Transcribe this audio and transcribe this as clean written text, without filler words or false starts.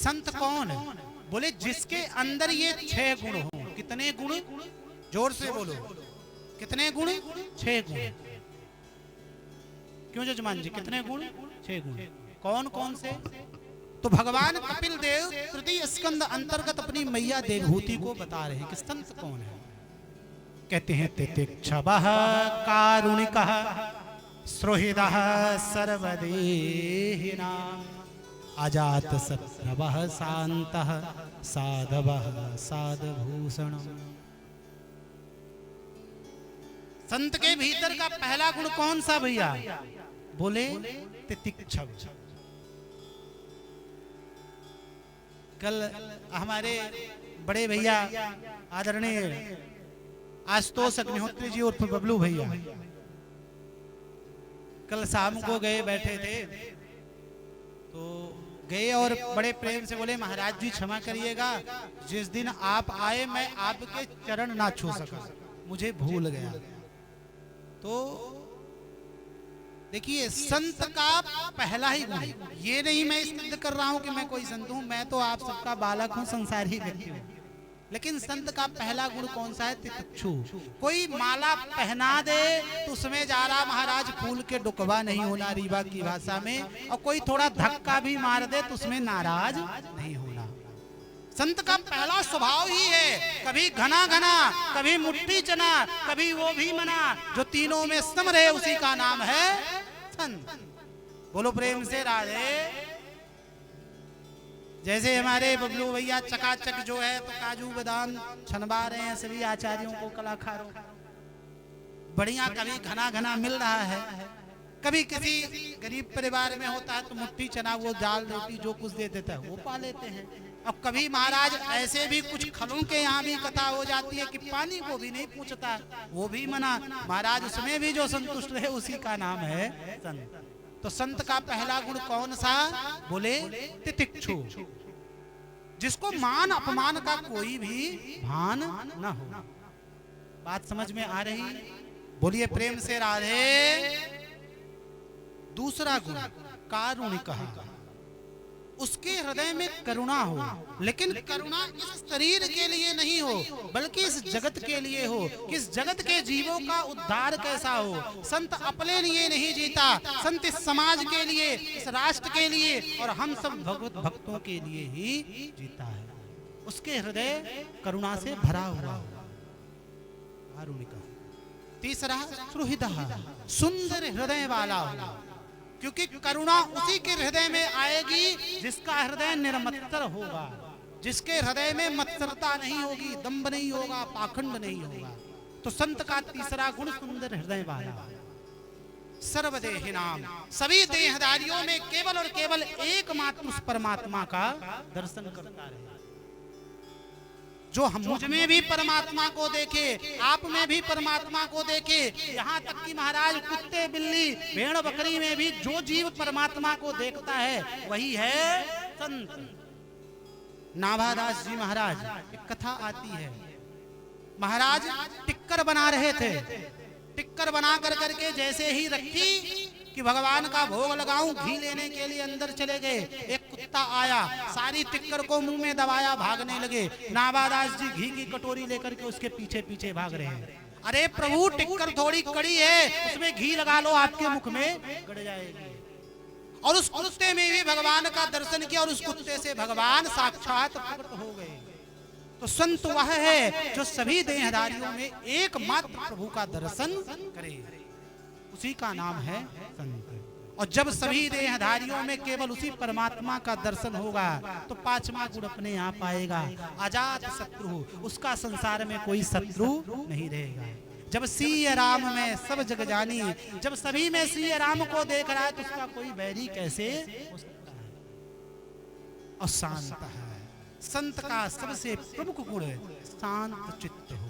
संत कौन है? बोले जिसके अंदर ये 6 गुण हो। कितने गुण? जोर से बोलो, कितने गुण? 6 गुण। क्यों जजमान जी, कितने गुण? 6 गुण। कौन कौन से? तो भगवान कपिल देव तृतीय स्कंद अंतर्गत अपनी मैया देवहूति को बता रहे हैं कि संत कौन है। कहते हैं तितिक्षवः कारुणिकः सुहृदः सर्वदेहिनां अजात शत्रवः शान्तः साधवः साधभूषणम्। संत के भीतर का पहला गुण कौन सा भैया? बोले तितिक्षव। कल हमारे बड़े भैया आदरणीय आशुतोष अग्निहोत्री जी उर्फ बबलू भैया कल शाम को गए, बैठे थे तो गए और बड़े प्रेम से बोले महाराज जी क्षमा करिएगा, जिस दिन आप आए मैं आपके चरण ना छू सका, मुझे भूल गया। तो देखिए संत का पहला ही गुण, ये नहीं मैं सिद्ध कर रहा हूं कि मैं कोई संत हूं, मैं तो आप सबका बालक हूं, संसारी व्यक्ति हूं, लेकिन संत का पहला गुण कौन सा है? तितिक्षु। कोई माला पहना दे तो उसमें जा रहा महाराज फूल के डुकवा नहीं होना रीवा की भाषा में, और कोई थोड़ा धक्का भी मार दे तो उसमें नाराज नहीं होना। संत का पहला स्वभाव ही है कभी घना घना, कभी मुट्ठी चना, कभी वो भी मना, जो तीनों में सम रहे उसी का नाम है संत। बोलो प्रेम से राधे। जैसे हमारे बबलू भैया चकाचक जो है तो काजू बादाम छनवा रहे हैं सभी आचार्यों को, कलाकारों को बढ़िया, कभी घना घना मिल रहा है, कभी किसी गरीब परिवार में होता है तो मुट्ठी चना वो दाल रोटी जो कुछ दे देता है वो पा लेते हैं। अब कभी महाराज ऐसे भी कुछ खलों के यहाँ भी कथा हो जाती है कि पानी को भी नहीं पूछता, वो भी मना, महाराज उसमें भी जो संतुष्ट रहे उसी का नाम है संत। तो संत का पहला गुण कौन सा? बोले तितिक्षु, जिसको मान अपमान का कोई भी भान न हो। बात समझ में आ रही? बोलिए प्रेम से राधे। दूसरा गुण कारुणिकः, उसके हृदय में करुणा हो, लेकिन करुणा इस शरीर के लिए नहीं हो बल्कि इस जगत के लिए हो, किस जगत के जीवों का उद्धार कैसा हो। संत अपने लिए नहीं जीता, संत इस समाज के लिए, इस राष्ट्र के लिए और हम सब भगवत भक्तों के लिए ही जीता है। उसके हृदय करुणा से भरा हुआ हो। कारुणिका। तीसरा सुहृदः, सुंदर हृदय वाला हो, क्योंकि करुणा उसी के हृदय में आएगी जिसका हृदय निर्मत्सर होगा, जिसके हृदय में मत्सरता नहीं होगी, दंभ नहीं होगा, पाखंड नहीं होगा। तो संत का तीसरा गुण सुंदर हृदय वाला। सर्वदेहिनाम, सभी देहधारियों में केवल और केवल एकमात्र उस परमात्मा का दर्शन करता रहे। जो हम मुझ में भी परमात्मा को देखे, आप में भी परमात्मा को देखे, यहाँ तक कि महाराज कुत्ते बिल्ली भेड़ बकरी में भी जो जीव परमात्मा को देखता है वही है संत। नाभादास जी महाराज एक कथा आती है, महाराज टिक्कर बना रहे थे, टिक्कर बना कर करके जैसे ही रखी कि भगवान का भोग लगाऊं, घी लेने के लिए अंदर चले गए, एक कुत्ता आया, सारी टिक्कर को मुंह में दबाया, भागने लगे। नाभादास जी घी की कटोरी लेकर के उसके पीछे पीछे भाग रहे हैं। अरे प्रभु टिक्कर थोड़ी कड़ी है, उसमें घी लगा लो, आपके मुख में गड़ जाएगी। और उस कुत्ते में भी भगवान का दर्शन किया और उस कुत्ते से भगवान साक्षात प्रकट हो गए। तो संत वह है जो सभी देहधारियों में एकमात्र प्रभु का दर्शन करे, उसी का नाम है संत। और जब सभी देहधारियों में केवल उसी परमात्मा का दर्शन होगा तो पांचवा गुण अपने आप आएगा, अजात शत्रु, उसका संसार में कोई शत्रु नहीं रहेगा। जब सिया राम में सब जग जानी, जब सभी में सिया राम को देख रहा है तो उसका कोई बैरी कैसे हो सकता है। और शांत है, संत का सबसे प्रमुख गुण शांत चित्त हो।